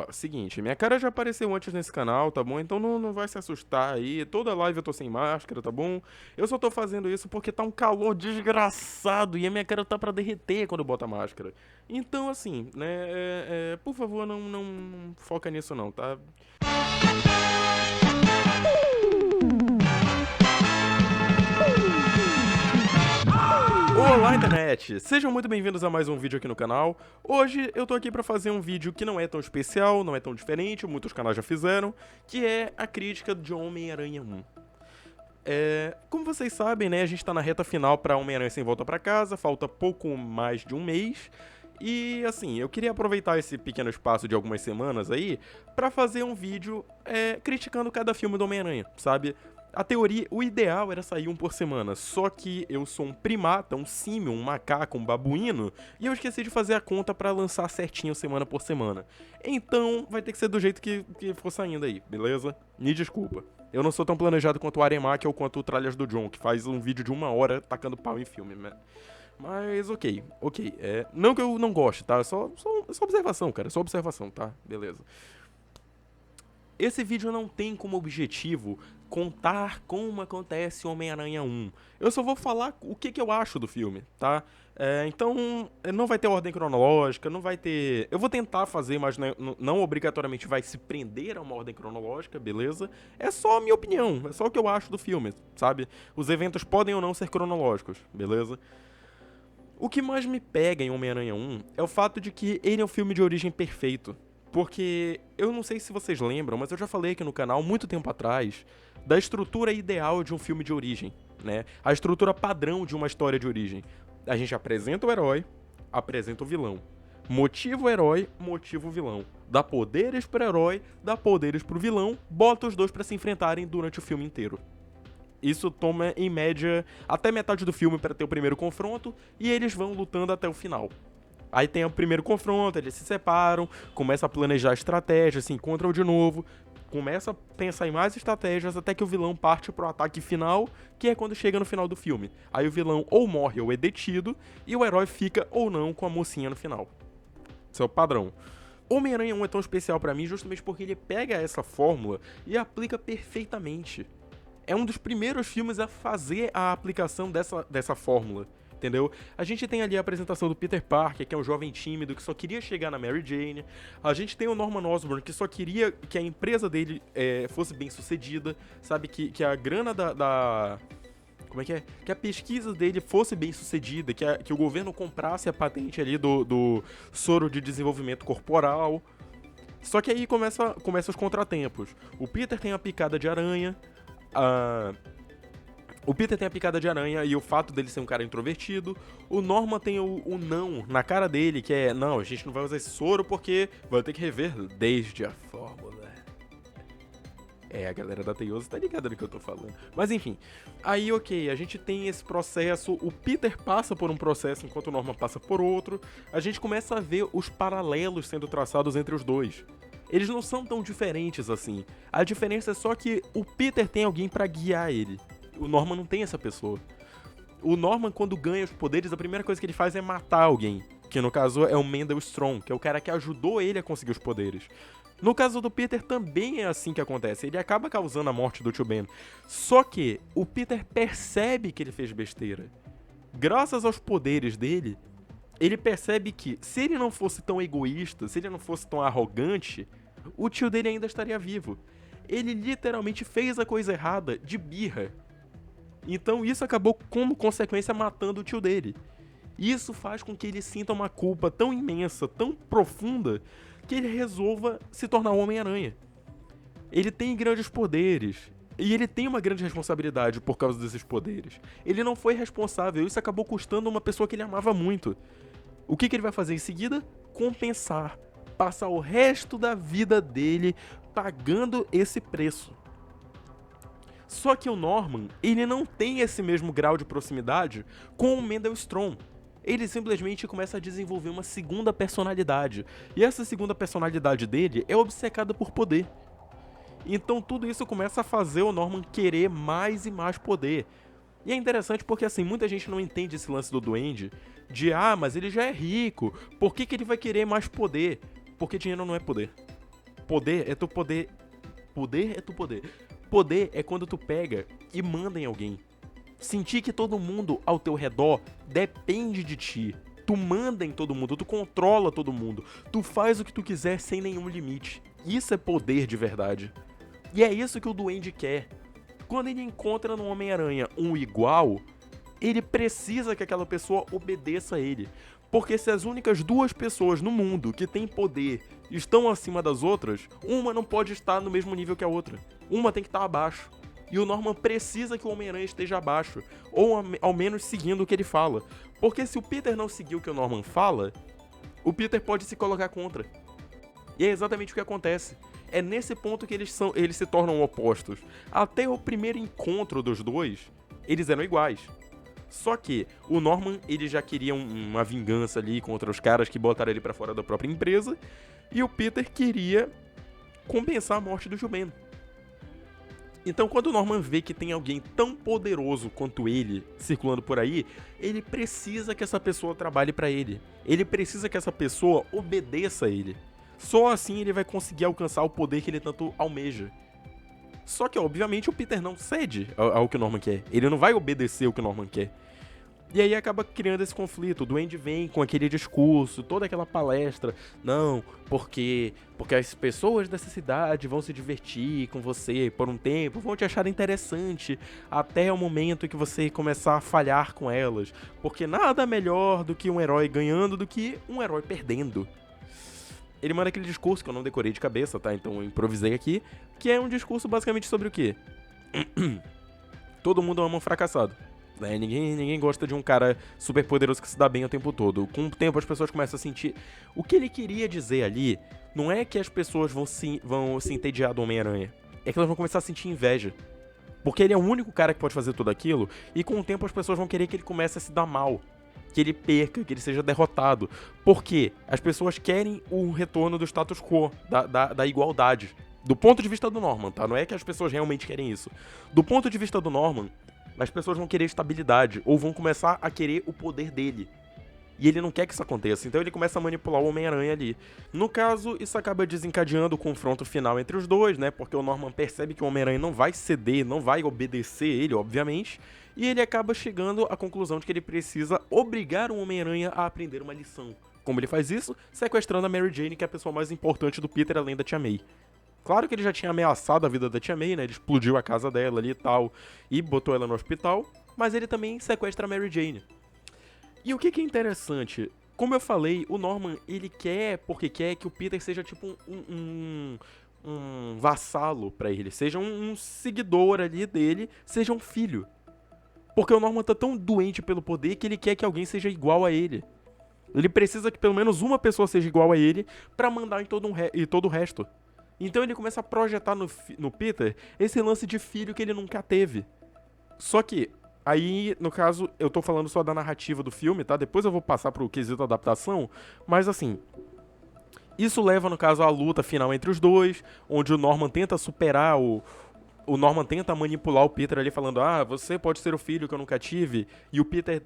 Ó, seguinte, minha cara já apareceu antes nesse canal, tá bom? Então não vai se assustar aí. Toda live eu tô sem máscara, tá bom? Eu só tô fazendo isso porque tá um calor desgraçado e a minha cara tá pra derreter quando eu boto a máscara. Então, assim, né? Por favor, não foca nisso não, tá? Olá, internet! Sejam muito bem-vindos a mais um vídeo aqui no canal. Hoje eu tô aqui pra fazer um vídeo que não é tão especial, não é tão diferente, muitos canais já fizeram, que é a crítica de Homem-Aranha 1. Como vocês sabem, né, a gente tá na reta final pra Homem-Aranha Sem Volta Pra Casa, falta pouco mais de um mês. E assim, eu queria aproveitar esse pequeno espaço de algumas semanas aí pra fazer um vídeo criticando cada filme do Homem-Aranha, sabe? A teoria, o ideal era sair um por semana, só que eu sou um primata, um símio, um macaco, um babuíno, e eu esqueci de fazer a conta pra lançar certinho semana por semana. Então, vai ter que ser do jeito que for saindo aí, beleza? Me desculpa. Eu não sou tão planejado quanto o Aremaki ou quanto o Tralhas do John, que faz um vídeo de 1 hora tacando pau em filme, né? Mas ok. Não que eu não goste, tá? Só observação, cara. Só observação, tá? Beleza. Esse vídeo não tem como objetivo contar como acontece Homem-Aranha 1. Eu só vou falar o que eu acho do filme, tá? Então, não vai ter ordem cronológica, não vai ter... Eu vou tentar fazer, mas não obrigatoriamente vai se prender a uma ordem cronológica, beleza? É só a minha opinião, é só o que eu acho do filme, sabe? Os eventos podem ou não ser cronológicos, beleza? O que mais me pega em Homem-Aranha 1 é o fato de que ele é um filme de origem perfeito. Porque eu não sei se vocês lembram, mas eu já falei aqui no canal muito tempo atrás da estrutura ideal de um filme de origem, né? A estrutura padrão de uma história de origem. A gente apresenta o herói, apresenta o vilão. Motiva o herói, motiva o vilão. Dá poderes pro herói, dá poderes pro vilão, bota os dois pra se enfrentarem durante o filme inteiro. Isso toma, em média, até metade do filme para ter o primeiro confronto, e eles vão lutando até o final. Aí tem o primeiro confronto, eles se separam, começa a planejar estratégias, se encontram de novo, começa a pensar em mais estratégias até que o vilão parte pro ataque final, que é quando chega no final do filme. Aí o vilão ou morre ou é detido, e o herói fica ou não com a mocinha no final. Esse é o padrão. Homem-Aranha 1 é tão especial pra mim justamente porque ele pega essa fórmula e aplica perfeitamente. É um dos primeiros filmes a fazer a aplicação dessa fórmula, entendeu? A gente tem ali a apresentação do Peter Parker, que é um jovem tímido que só queria chegar na Mary Jane. A gente tem o Norman Osborn, que só queria que a empresa dele fosse bem sucedida, sabe? Que a grana como é que é? Que a pesquisa dele fosse bem sucedida, que o governo comprasse a patente ali do soro de desenvolvimento corporal. Só que aí começa os contratempos. O Peter tem a picada de aranha. O Peter tem a picada de aranha e o fato dele ser um cara introvertido. O Norman tem o não na cara dele, que é, não, a gente não vai usar esse soro porque vai ter que rever desde a fórmula. A galera da Teioso tá ligada no que eu tô falando. Mas enfim, aí ok, a gente tem esse processo, o Peter passa por um processo enquanto o Norman passa por outro. A gente começa a ver os paralelos sendo traçados entre os dois. Eles não são tão diferentes assim. A diferença é só que o Peter tem alguém pra guiar ele. O Norman não tem essa pessoa. O Norman, quando ganha os poderes, a primeira coisa que ele faz é matar alguém. Que no caso é o Mendel Strong, que é o cara que ajudou ele a conseguir os poderes. No caso do Peter também é assim que acontece. Ele acaba causando a morte do Tio Ben. Só que o Peter percebe que ele fez besteira. Graças aos poderes dele, ele percebe que, se ele não fosse tão egoísta, se ele não fosse tão arrogante, o tio dele ainda estaria vivo. Ele literalmente fez a coisa errada de birra. Então isso acabou, como consequência, matando o tio dele. Isso faz com que ele sinta uma culpa tão imensa, tão profunda, que ele resolva se tornar o Homem-Aranha. Ele tem grandes poderes. E ele tem uma grande responsabilidade por causa desses poderes. Ele não foi responsável, isso acabou custando uma pessoa que ele amava muito. O que ele vai fazer em seguida? Compensar. Passar o resto da vida dele pagando esse preço. Só que o Norman, ele não tem esse mesmo grau de proximidade com o Mendel Strong. Ele simplesmente começa a desenvolver uma segunda personalidade. E essa segunda personalidade dele é obcecada por poder. Então tudo isso começa a fazer o Norman querer mais e mais poder. E é interessante porque, assim, muita gente não entende esse lance do Duende, mas ele já é rico, por que ele vai querer mais poder? Porque dinheiro não é poder. Poder é tu poder... Poder é tu poder. Poder é quando tu pega e manda em alguém. Sentir que todo mundo ao teu redor depende de ti. Tu manda em todo mundo, tu controla todo mundo. Tu faz o que tu quiser sem nenhum limite. Isso é poder de verdade. E é isso que o Duende quer. Quando ele encontra no Homem-Aranha um igual, ele precisa que aquela pessoa obedeça a ele. Porque se as únicas duas pessoas no mundo que têm poder estão acima das outras, uma não pode estar no mesmo nível que a outra. Uma tem que estar abaixo. E o Norman precisa que o Homem-Aranha esteja abaixo, ou ao menos seguindo o que ele fala. Porque se o Peter não seguir o que o Norman fala, o Peter pode se colocar contra. E é exatamente o que acontece. É nesse ponto que eles se tornam opostos. Até o primeiro encontro dos dois, eles eram iguais. Só que o Norman, ele já queria uma vingança ali contra os caras que botaram ele pra fora da própria empresa, e o Peter queria compensar a morte do Juben. Então, quando o Norman vê que tem alguém tão poderoso quanto ele circulando por aí, ele precisa que essa pessoa trabalhe pra ele. Ele precisa que essa pessoa obedeça a ele. Só assim ele vai conseguir alcançar o poder que ele tanto almeja. Só que, obviamente, o Peter não cede ao que o Norman quer. Ele não vai obedecer o que o Norman quer. E aí acaba criando esse conflito. O Duende vem com aquele discurso, toda aquela palestra. Não, porque as pessoas dessa cidade vão se divertir com você por um tempo, vão te achar interessante até o momento que você começar a falhar com elas. Porque nada melhor do que um herói ganhando do que um herói perdendo. Ele manda aquele discurso que eu não decorei de cabeça, tá? Então eu improvisei aqui. Que é um discurso basicamente sobre o quê? Todo mundo ama um fracassado. Né? Ninguém gosta de um cara super poderoso que se dá bem o tempo todo. Com o tempo as pessoas começam a sentir... O que ele queria dizer ali não é que as pessoas vão se entediar do Homem-Aranha. É que elas vão começar a sentir inveja. Porque ele é o único cara que pode fazer tudo aquilo. E com o tempo as pessoas vão querer que ele comece a se dar mal. Que ele perca, que ele seja derrotado. Por quê? As pessoas querem o retorno do status quo, da igualdade. Do ponto de vista do Norman, tá? Não é que as pessoas realmente querem isso. Do ponto de vista do Norman, as pessoas vão querer estabilidade, ou vão começar a querer o poder dele. E ele não quer que isso aconteça, então ele começa a manipular o Homem-Aranha ali. No caso, isso acaba desencadeando o confronto final entre os dois, né? Porque o Norman percebe que o Homem-Aranha não vai ceder, não vai obedecer ele, obviamente. E ele acaba chegando à conclusão de que ele precisa obrigar o Homem-Aranha a aprender uma lição. Como ele faz isso? Sequestrando a Mary Jane, que é a pessoa mais importante do Peter, além da Tia May. Claro que ele já tinha ameaçado a vida da Tia May, né? Ele explodiu a casa dela ali e tal, e botou ela no hospital. Mas ele também sequestra a Mary Jane. E o que é interessante? Como eu falei, o Norman, ele quer, porque quer que o Peter seja tipo um vassalo pra ele. Seja um seguidor ali dele, seja um filho. Porque o Norman tá tão doente pelo poder que ele quer que alguém seja igual a ele. Ele precisa que pelo menos uma pessoa seja igual a ele pra mandar em todo o resto. Então ele começa a projetar no Peter esse lance de filho que ele nunca teve. Só que, aí, no caso, eu tô falando só da narrativa do filme, tá? Depois eu vou passar pro quesito adaptação. Mas assim, isso leva, no caso, à luta final entre os dois, onde o Norman tenta superar o Norman tenta manipular o Peter ali falando, você pode ser o filho que eu nunca tive, e o Peter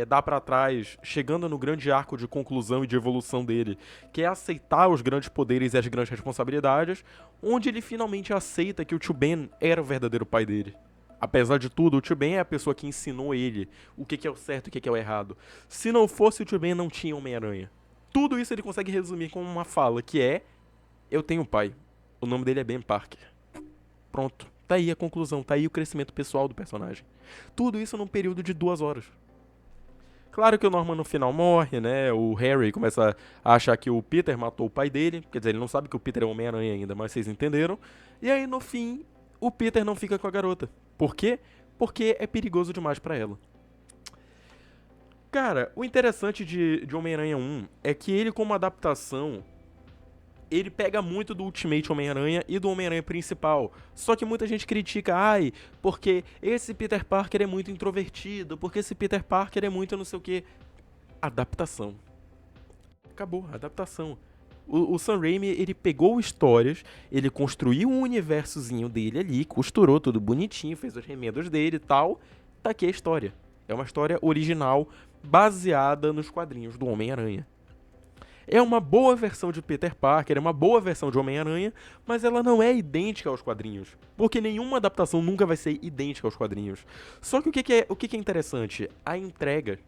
dá pra trás, chegando no grande arco de conclusão e de evolução dele, que é aceitar os grandes poderes e as grandes responsabilidades, onde ele finalmente aceita que o Tio Ben era o verdadeiro pai dele. Apesar de tudo, o Tio Ben é a pessoa que ensinou ele o que é o certo e o que é o errado. Se não fosse o Tio Ben, não tinha Homem-Aranha. Tudo isso ele consegue resumir com uma fala, que é, eu tenho um pai, o nome dele é Ben Parker. Pronto, tá aí a conclusão, tá aí o crescimento pessoal do personagem. Tudo isso num período de 2 horas. Claro que o Norman no final morre, né? O Harry começa a achar que o Peter matou o pai dele. Quer dizer, ele não sabe que o Peter é o Homem-Aranha ainda, mas vocês entenderam. E aí, no fim, o Peter não fica com a garota. Por quê? Porque é perigoso demais pra ela. Cara, o interessante de Homem-Aranha 1 é que ele, como adaptação, ele pega muito do Ultimate Homem-Aranha e do Homem-Aranha principal. Só que muita gente critica, porque esse Peter Parker é muito introvertido, porque esse Peter Parker é muito não sei o que. Adaptação. Acabou, adaptação. O Sam Raimi, ele pegou histórias, ele construiu um universozinho dele ali, costurou tudo bonitinho, fez os remendos dele e tal. Tá aqui a história. É uma história original, baseada nos quadrinhos do Homem-Aranha. É uma boa versão de Peter Parker, é uma boa versão de Homem-Aranha, mas ela não é idêntica aos quadrinhos. Porque nenhuma adaptação nunca vai ser idêntica aos quadrinhos. Só que o que é interessante? A entrega.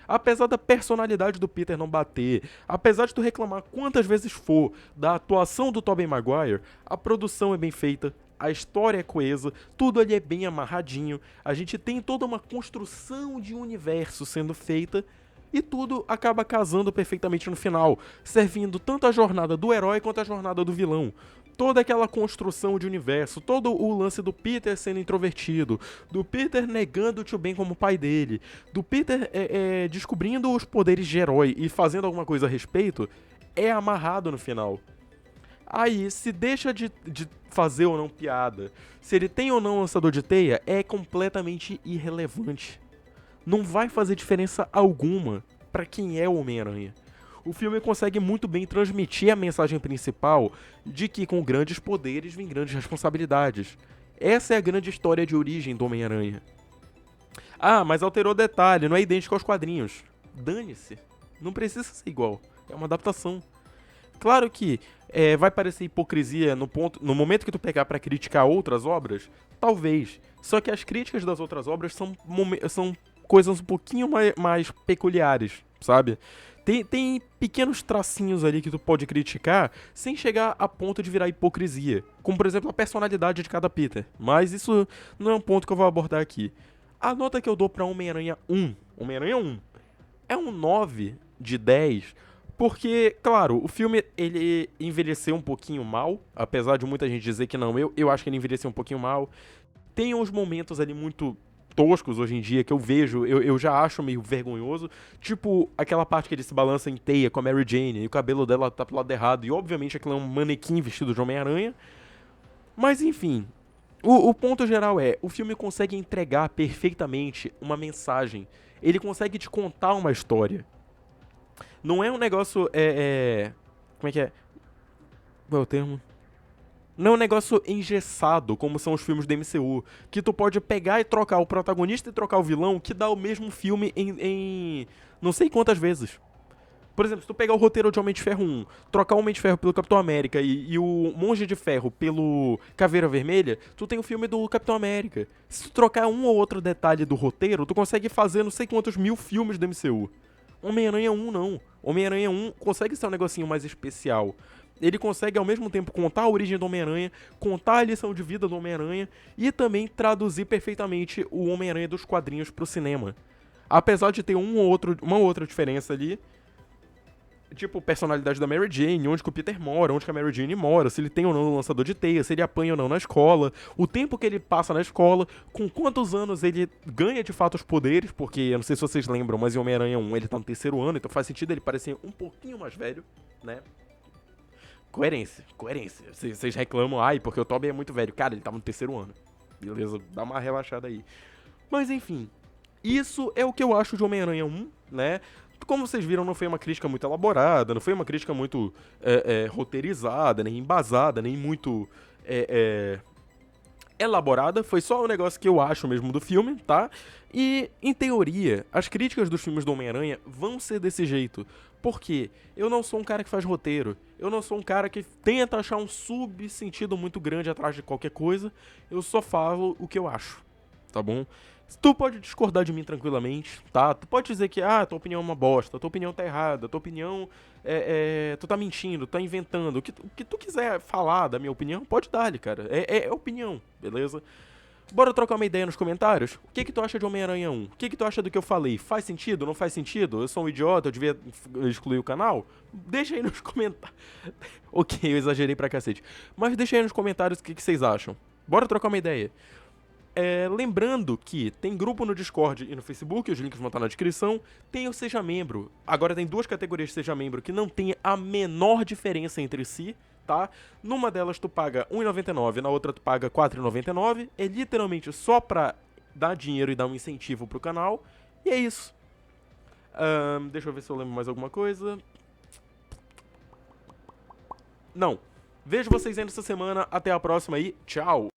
Apesar da personalidade do Peter não bater, apesar de tu reclamar quantas vezes for da atuação do Tobey Maguire, a produção é bem feita, a história é coesa, tudo ali é bem amarradinho, a gente tem toda uma construção de universo sendo feita e tudo acaba casando perfeitamente no final, servindo tanto a jornada do herói quanto a jornada do vilão. Toda aquela construção de universo, todo o lance do Peter sendo introvertido, do Peter negando o tio Ben como pai dele, do Peter descobrindo os poderes de herói e fazendo alguma coisa a respeito, é amarrado no final. Aí, se deixa de fazer ou não piada, se ele tem ou não lançador de teia, é completamente irrelevante. Não vai fazer diferença alguma pra quem é o Homem-Aranha. O filme consegue muito bem transmitir a mensagem principal de que com grandes poderes vem grandes responsabilidades. Essa é a grande história de origem do Homem-Aranha. Ah, mas alterou detalhe, não é idêntico aos quadrinhos. Dane-se. Não precisa ser igual. É uma adaptação. Claro que vai parecer hipocrisia no momento que tu pegar pra criticar outras obras, talvez. Só que as críticas das outras obras são coisas um pouquinho mais peculiares, sabe? Tem pequenos tracinhos ali que tu pode criticar sem chegar a ponto de virar hipocrisia. Como, por exemplo, a personalidade de cada Peter. Mas isso não é um ponto que eu vou abordar aqui. A nota que eu dou pra Homem-Aranha 1, Homem-Aranha 1, é um 9 de 10, porque, claro, o filme ele envelheceu um pouquinho mal, apesar de muita gente dizer que não, eu acho que ele envelheceu um pouquinho mal. Tem uns momentos ali muito toscos hoje em dia que eu vejo, eu já acho meio vergonhoso, tipo aquela parte que ele se balança em teia com a Mary Jane e o cabelo dela tá pro lado errado e obviamente aquilo é um manequim vestido de Homem-Aranha. Mas enfim, o ponto geral é, o filme consegue entregar perfeitamente uma mensagem, ele consegue te contar uma história. Não é um negócio, como é que é? Qual é o termo? Não é um negócio engessado, como são os filmes do MCU, que tu pode pegar e trocar o protagonista e trocar o vilão, que dá o mesmo filme em não sei quantas vezes. Por exemplo, se tu pegar o roteiro de Homem de Ferro 1, trocar o Homem de Ferro pelo Capitão América e o Monge de Ferro pelo Caveira Vermelha, tu tem o filme do Capitão América. Se tu trocar um ou outro detalhe do roteiro, tu consegue fazer não sei quantos mil filmes do MCU. Homem-Aranha 1 não. Homem-Aranha 1 consegue ser um negocinho mais especial. Ele consegue ao mesmo tempo contar a origem do Homem-Aranha, contar a lição de vida do Homem-Aranha e também traduzir perfeitamente o Homem-Aranha dos quadrinhos pro cinema. Apesar de ter uma outra diferença ali, tipo personalidade da Mary Jane, onde que o Peter mora, onde que a Mary Jane mora, se ele tem ou não um lançador de teia, se ele apanha ou não na escola, o tempo que ele passa na escola, com quantos anos ele ganha de fato os poderes, porque eu não sei se vocês lembram, mas em Homem-Aranha 1 ele tá no terceiro ano, então faz sentido ele parecer um pouquinho mais velho, né? Coerência. Vocês reclamam, ai, porque o Tobey é muito velho. Cara, ele tava no terceiro ano. Beleza, dá uma relaxada aí. Mas enfim, isso é o que eu acho de Homem-Aranha 1, né? Como vocês viram, não foi uma crítica muito elaborada, não foi uma crítica muito roteirizada, nem embasada, nem muito elaborada, foi só um negócio que eu acho mesmo do filme, tá? E, em teoria, as críticas dos filmes do Homem-Aranha vão ser desse jeito. Por quê? Eu não sou um cara que faz roteiro, eu não sou um cara que tenta achar um subsentido muito grande atrás de qualquer coisa, eu só falo o que eu acho, tá bom? Tu pode discordar de mim tranquilamente, tá? Tu pode dizer que, tua opinião é uma bosta, tua opinião tá errada, tua opinião tu tá mentindo, tá inventando. O que tu quiser falar da minha opinião, pode dar-lhe, cara. É opinião, beleza? Bora trocar uma ideia nos comentários? O que tu acha de Homem-Aranha 1? O que tu acha do que eu falei? Faz sentido? Não faz sentido? Eu sou um idiota, eu devia excluir o canal? Deixa aí nos comentários. Ok, eu exagerei pra cacete. Mas deixa aí nos comentários o que vocês acham. Bora trocar uma ideia. Lembrando que tem grupo no Discord e no Facebook, os links vão estar na descrição. Tem o Seja Membro. Agora tem duas categorias de Seja Membro que não tem a menor diferença entre si, tá? Numa delas tu paga R$1,99, na outra tu paga R$4,99. É literalmente só pra dar dinheiro e dar um incentivo pro canal. E é isso. Deixa eu ver se eu lembro mais alguma coisa. Não. Vejo vocês aí nessa semana. Até a próxima e tchau!